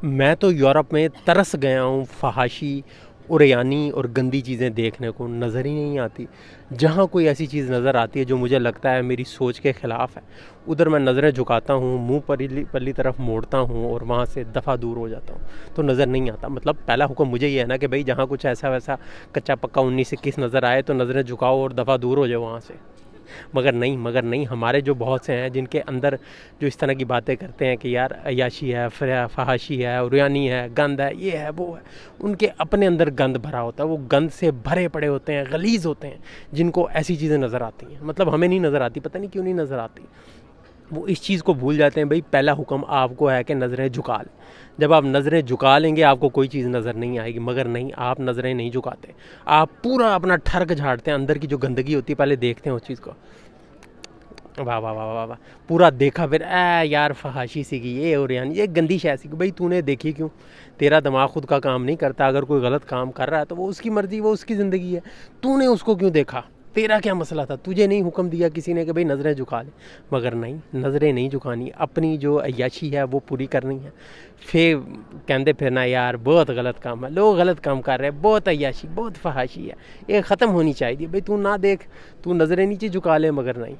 میں تو یورپ میں ترس گیا ہوں فحاشی اوریانی اور گندی چیزیں دیکھنے کو، نظر ہی نہیں آتی۔ جہاں کوئی ایسی چیز نظر آتی ہے جو مجھے لگتا ہے میری سوچ کے خلاف ہے، ادھر میں نظریں جھکاتا ہوں، منہ پرلی طرف موڑتا ہوں اور وہاں سے دفعہ دور ہو جاتا ہوں، تو نظر نہیں آتا۔ مطلب پہلا حکم مجھے یہ ہے نا کہ بھائی جہاں کچھ ایسا ویسا کچا پکا 19 21 نظر آئے تو نظریں جھکاؤ اور دفعہ دور ہو جاؤ وہاں سے۔ مگر نہیں ہمارے جو بہت سے ہیں جن کے اندر جو اس طرح کی باتیں کرتے ہیں کہ یار عیاشی ہے، فحاشی ہے، اوریانی ہے، گند ہے، یہ ہے وہ ہے، ان کے اپنے اندر گند بھرا ہوتا ہے، وہ گند سے بھرے پڑے ہوتے ہیں، غلیظ ہوتے ہیں، جن کو ایسی چیزیں نظر آتی ہیں۔ مطلب ہمیں نہیں نظر آتی، پتہ نہیں کیوں نہیں نظر آتی۔ وہ اس چیز کو بھول جاتے ہیں بھئی پہلا حکم آپ کو ہے کہ نظریں جھکا لیں۔ جب آپ نظریں جھکا لیں گے آپ کو کوئی چیز نظر نہیں آئے گی، مگر نہیں، آپ نظریں نہیں جھکاتے، آپ پورا اپنا ٹھرک جھاڑتے ہیں، اندر کی جو گندگی ہوتی ہے پہلے دیکھتے ہیں اس چیز کو، واہ واہ واہ واہ واہ، پورا دیکھا، پھر اے یار فحاشی سی کی یہ اور یہ گندی شے سی کی، بھائی تو نے دیکھی کیوں؟ تیرا دماغ خود کا کام نہیں کرتا، اگر کوئی غلط کام کر رہا ہے تو وہ اس کی مرضی، وہ اس کی زندگی ہے، تو نے اس کو کیوں دیکھا؟ تیرا کیا مسئلہ تھا؟ تجھے نہیں حکم دیا کسی نے کہ بھئی نظریں جھکا لے؟ مگر نہیں، نظریں نہیں جھکانی، اپنی جو عیاشی ہے وہ پوری کرنی ہے۔ پھر کہندے پھرنا یار بہت غلط کام ہے، لوگ غلط کام کر رہے ہیں، بہت عیاشی، بہت فحاشی ہے، یہ ختم ہونی چاہیے۔ بھئی تو نہ دیکھ، تو نظریں نیچے جھکا لے، مگر نہیں۔